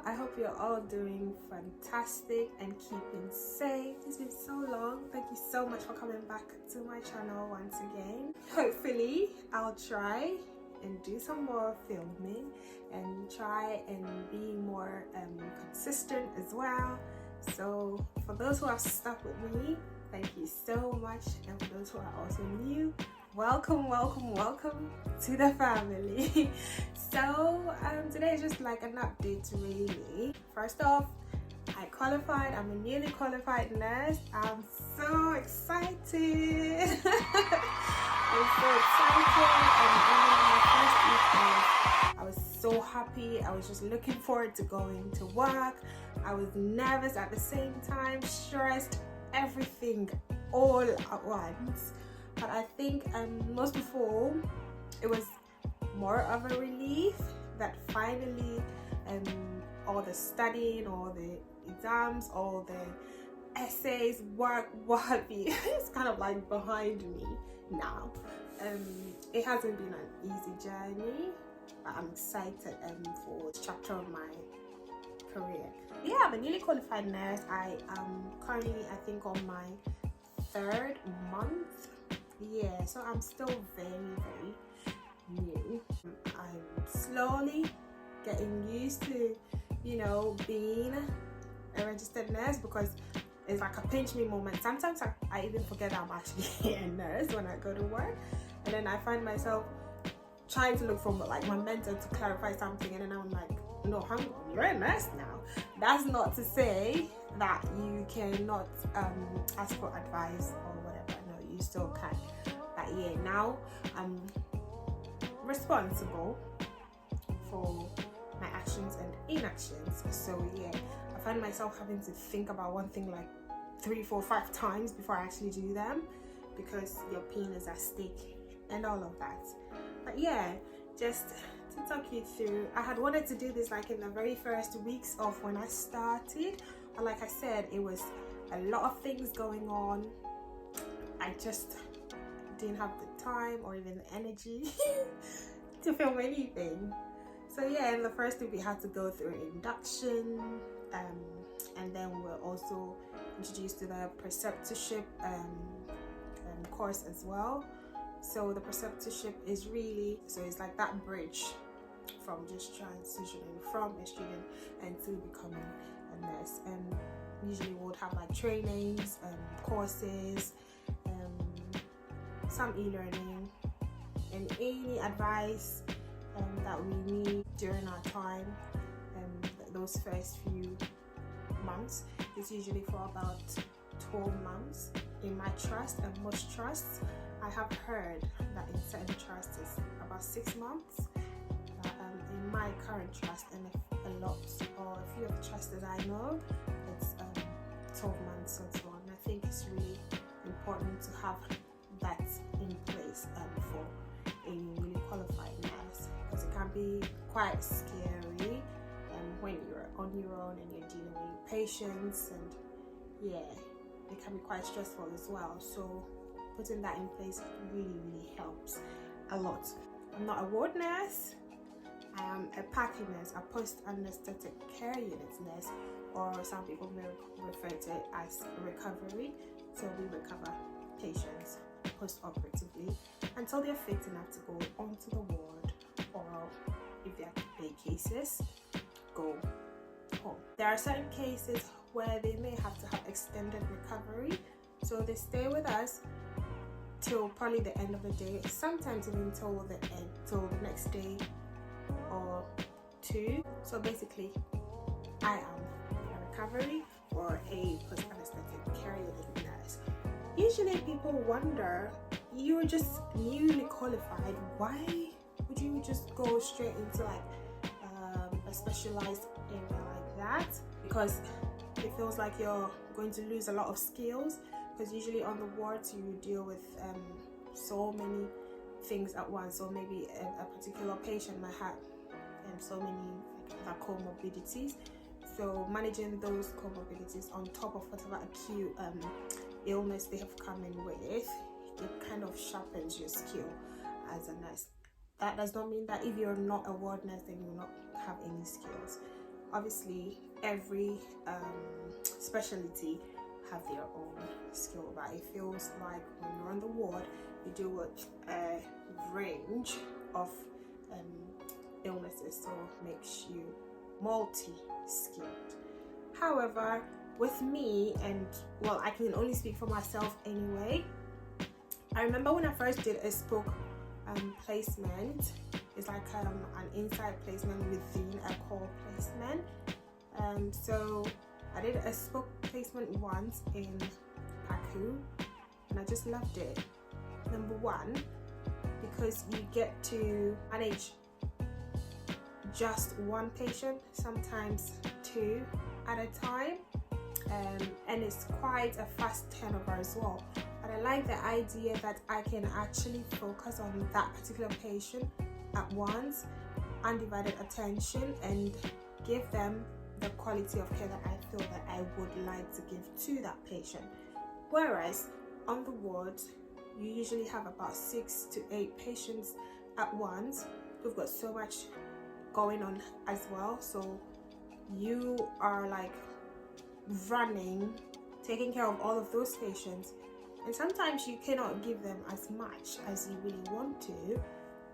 I hope you're all doing fantastic and keeping safe. It's been so long. Thank you so much for coming back to my channel once again. Hopefully I'll try and do some more filming and try and be more consistent as well. So for those who have stuck with me, thank you so much, and for those who are also new, welcome to the family. So today is just like an update really. First off, I qualified. I'm a newly qualified nurse. I'm so excited. I'm so excited, and my first week I was so happy. I was just looking forward to going to work. I was nervous at the same time, stressed, everything all at once. But I think most of all, it was more of a relief that finally all the studying, all the exams, all the essays, work, what have you, it's kind of like behind me now. It hasn't been an easy journey, but I'm excited for this chapter of my career. Yeah, I'm a newly qualified nurse. I am currently, I think, on my 3rd month. Yeah, so I'm still very new. I'm slowly getting used to, you know, being a registered nurse, because it's like a pinch me moment. Sometimes I even forget that I'm actually a nurse when I go to work, and then I find myself trying to look for like my mentor to clarify something, and then I'm like, no, hang on, you're a nurse now. That's not to say that you cannot ask for advice or whatever. No, you still can. But yeah, now I'm responsible for my actions and inactions. So yeah, I find myself having to think about one thing like 3, 4, 5 times before I actually do them, because your pain is at stake and all of that. But yeah, just to talk you through, I had wanted to do this like in the very first weeks of when I started, but like I said, it was a lot of things going on. I just didn't have the time or even the energy to film anything. So yeah, in the first week we had to go through induction, and then we're also introduced to the preceptorship course as well. So the preceptorship is really, so it's like that bridge from just transitioning from a student and to becoming a nurse. And usually we would have like trainings, courses, some e-learning, and any advice that we need during our time. Those first few months, it's usually for about 12 months. In my trust and most trusts, I have heard that in certain trusts it's about 6 months. In my current trust and a few of the trusts that I know, it's 12 months and so on. I think it's really important to have that in place for a newly qualified nurse, because it can be quite scary when you're on your own and you're dealing with patients, and yeah, it can be quite stressful as well. So putting that in place really helps a lot. I'm not a ward nurse. I am a PACU nurse, a post-anesthetic care unit nurse, or some people may refer to it as recovery. So we recover patients post-operatively until they're fit enough to go onto the ward, or if they're big cases, go home. There are certain cases where they may have to have extended recovery, so they stay with us till probably the end of the day, sometimes even till the next day or 2. So basically, I am a recovery or a post-anesthetic care unit nurse. Usually people wonder, you're just newly qualified, why would you just go straight into like a specialized area like that? Because it feels like you're going to lose a lot of skills, because usually on the wards you deal with so many things at once. So maybe a particular patient might have so many like comorbidities, so managing those comorbidities on top of whatever acute illness they have come in with, it kind of sharpens your skill as a nurse. That does not mean that if you're not a ward nurse then you will not have any skills. Obviously every specialty have their own skill, but it feels like when you're on the ward you deal with a range of illnesses, so makes you multi-skilled. However, with me, and well, I can only speak for myself anyway, I remember when I first did a spoke placement. It's like an inside placement within a core placement. So I did a spoke placement once in Paku, and I just loved it. Number one, because you get to manage just one patient, sometimes two at a time, and it's quite a fast turnover as well. But I like the idea that I can actually focus on that particular patient at once, undivided attention, and give them the quality of care that I feel that I would like to give to that patient. Whereas on the ward, you usually have about 6 to 8 patients at once. We've got so much going on as well, so you are like running, taking care of all of those patients, and sometimes you cannot give them as much as you really want to.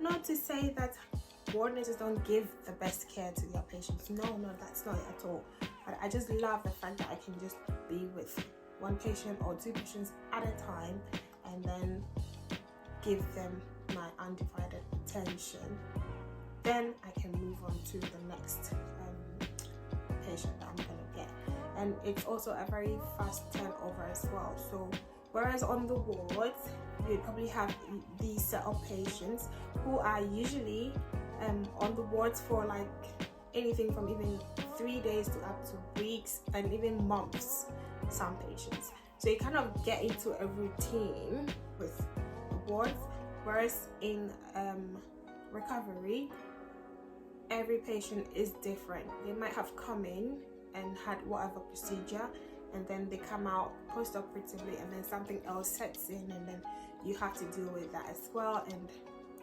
Not to say that ward nurses don't give the best care to their patients, no, that's not it at all. But I just love the fact that I can just be with one patient or 2 patients at a time and then give them my undivided attention. Then I can move on to the next patient that I'm gonna get. And it's also a very fast turnover as well. So whereas on the wards, you probably have these set of patients who are usually on the wards for like anything from even 3 days to up to weeks and even months, some patients. So you kind of get into a routine with the wards, whereas in recovery, every patient is different. They might have come in and had whatever procedure, and then they come out post-operatively, and then something else sets in, and then you have to deal with that as well, and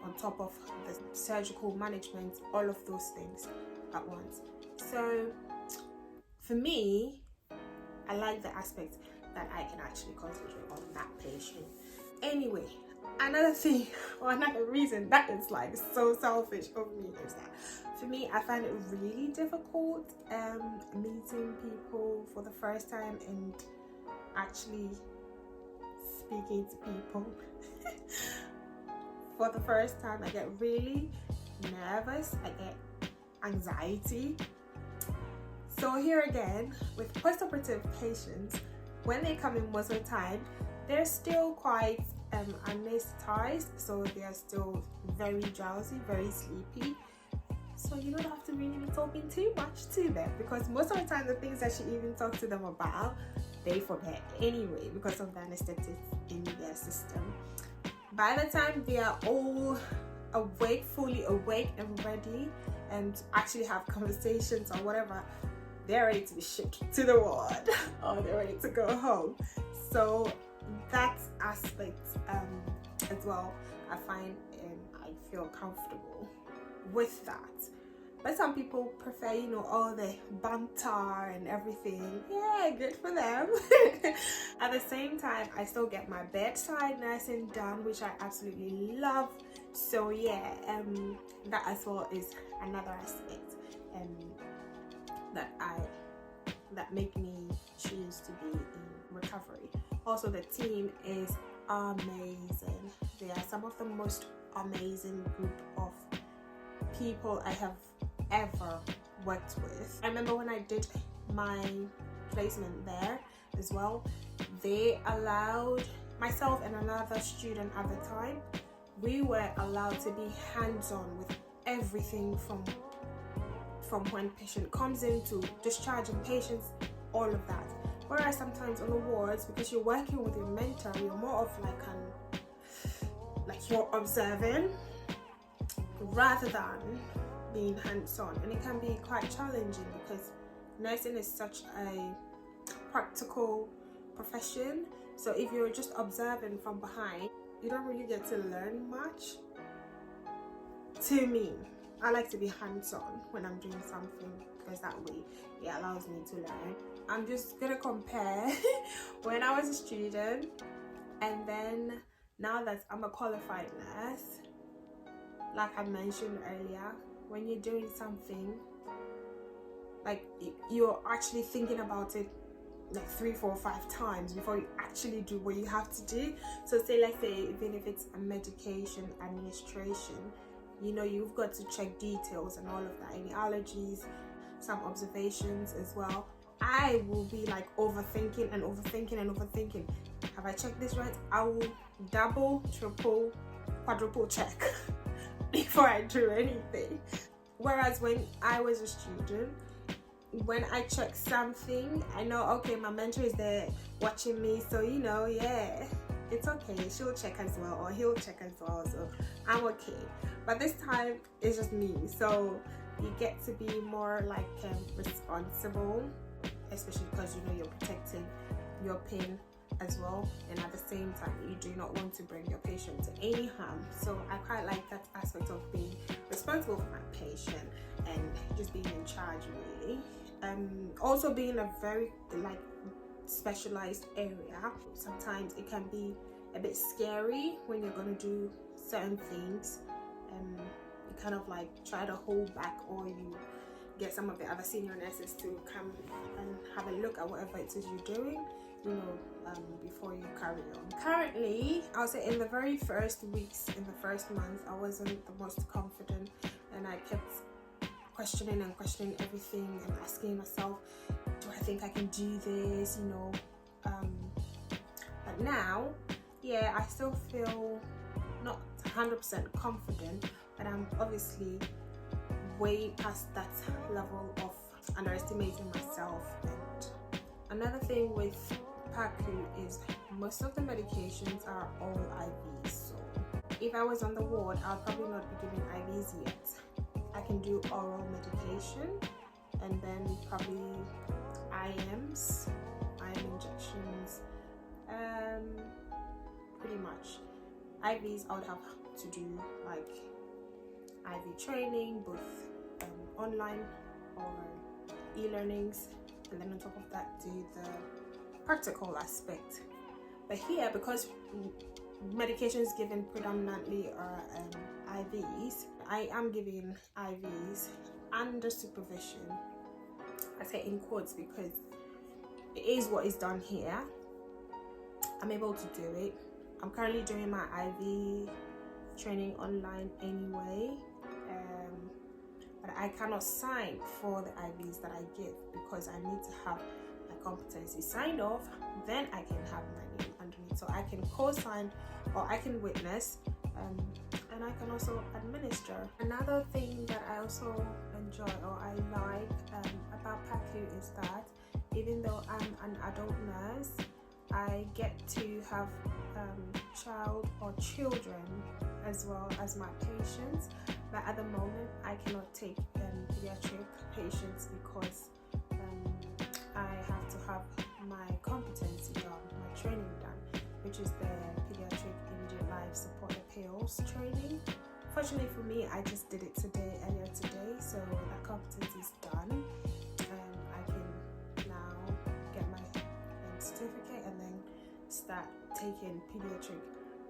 on top of the surgical management, all of those things at once. So for me, I like the aspect that I can actually concentrate on that patient. Anyway, another thing or another reason that is like so selfish of me is that for me, I find it really difficult meeting people for the first time and actually speaking to people. For the first time, I get really nervous, I get anxiety. So here again, with post-operative patients, when they come in most of the time, they're still quite anesthetized, so they are still very drowsy, very sleepy. So you don't have to really be talking too much to them, because most of the time the things that you even talk to them about, they forget anyway because of the anesthetic in their system. By the time they are all awake, fully awake and ready, and actually have conversations or whatever, they're ready to be shipped to the ward or they're ready to go home. So that aspect as well, I find I feel comfortable with that. But some people prefer, you know, all the banter and everything. Yeah, good for them. At the same time, I still get my bedside nursing done, which I absolutely love. So yeah, that as well is another aspect that make me choose to be in recovery. Also, the team is amazing. They are some of the most amazing group of people I have ever worked with. I remember when I did my placement there as well, they allowed myself and another student at the time, we were allowed to be hands-on with everything from when patient comes in to discharging patients, all of that. Whereas sometimes on the wards, because you're working with your mentor, you're more of like you're observing rather than being hands-on, and it can be quite challenging because nursing is such a practical profession. So if you're just observing from behind, you don't really get to learn much. To me, I like to be hands-on when I'm doing something because that way it allows me to learn. I'm just gonna compare when I was a student and then now that I'm a qualified nurse. Like I mentioned earlier, when you're doing something, like you're actually thinking about it like 3, 4, 5 times before you actually do what you have to do. So let's say even if it's a medication administration, you know, you've got to check details and all of that, any allergies, some observations as well. I will be like overthinking. Have I checked this right? I will double, triple, quadruple check before I do anything. Whereas when I was a student, when I check something, I know, okay, my mentor is there watching me, so you know, yeah, it's okay, she'll check as well, or he'll check as well, so I'm okay. But this time it's just me, so you get to be more like responsible, especially because you know you're protecting your pin as well, and at the same time you do not want to bring your patient to any harm. So I quite like that aspect of being responsible for my patient and just being in charge, really. Also being a very like specialized area, sometimes it can be a bit scary when you're going to do certain things. You kind of like try to hold back, or you get some of the other senior nurses to come and have a look at whatever it is you're doing, you know, before you carry on. Currently, I would say in the very first weeks, in the first month, I wasn't the most confident, and I kept questioning everything and asking myself, do I think I can do this, you know? But now, yeah, I still feel not 100% confident, but I'm obviously way past that level of underestimating myself. And another thing with PACU is most of the medications are all IVs, so if I was on the ward, I'll probably not be giving IVs yet. I can do oral medication and then probably IMs, IM injections, pretty much. IVs I would have to do like IV training, both online or e-learnings, and then on top of that do the practical aspect. But here, because medications given predominantly are IVs, I am giving IVs under supervision. I say in quotes because it is what is done here. I'm able to do it. I'm currently doing my IV training online anyway, but I cannot sign for the IVs that I give because I need to have my competency signed off, then I can have my name underneath. So I can co-sign or I can witness, and I can also administer. Another thing that I also enjoy or I like about PACU is that even though I'm an adult nurse, I get to have child or children as well as my patients, but at the moment I cannot take pediatric patients because I have to have my competency done, my training done, which is the pediatric immediate life support appeals training. Fortunately for me, I just did it earlier today, so that competency is done. I can now get my certificate and then start taking pediatric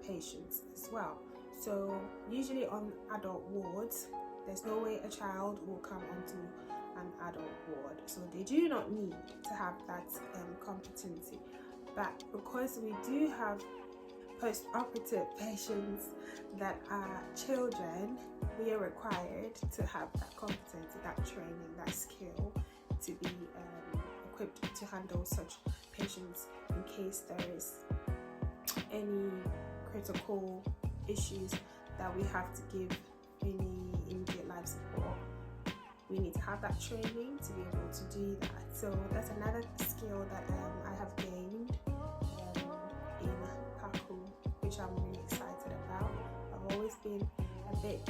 patients as well. So usually on adult wards, there's no way a child will come onto an adult ward, so they do not need to have that competency. But because we do have post-operative patients that are children, we are required to have that competency, that training, that skill to be equipped to handle such patients in case there is any critical issues that we have to give any immediate life support. We need to have that training to be able to do that. So that's another skill that I have gained in PACU, which I'm really excited about. I've always been a bit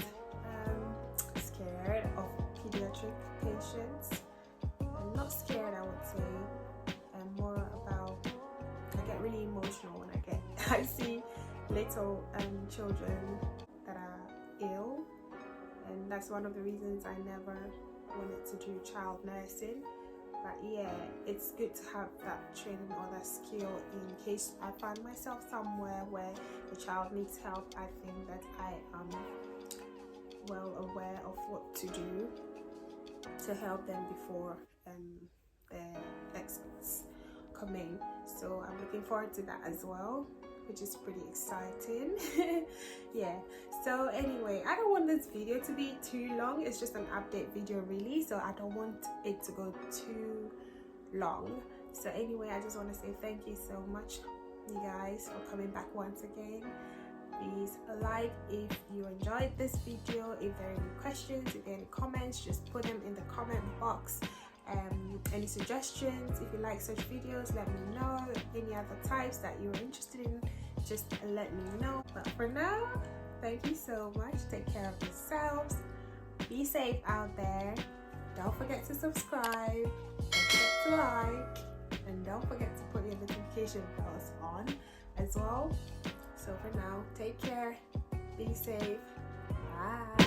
scared of pediatric patients. I'm not scared, I would say. I'm more about, I get really emotional when I see little children that are ill, and that's one of the reasons I never wanted to do child nursing. But yeah, it's good to have that training or that skill in case I find myself somewhere where the child needs help. I think that I am well aware of what to do to help them before their experts come in. So I'm looking forward to that as well, which is pretty exciting. Yeah, so anyway, I don't want this video to be too long. It's just an update video really, so I don't want it to go too long. So anyway, I just want to say thank you so much, you guys, for coming back once again. Please like if you enjoyed this video. If there are any questions, if there are any comments, just put them in the comment box. Any suggestions, if you like such videos, let me know. Any other types that you're interested in, just let me know. But for now, thank you so much. Take care of yourselves, be safe out there. Don't forget to subscribe, don't forget to like, and don't forget to put your notification bells on as well. So for now, take care, be safe, bye.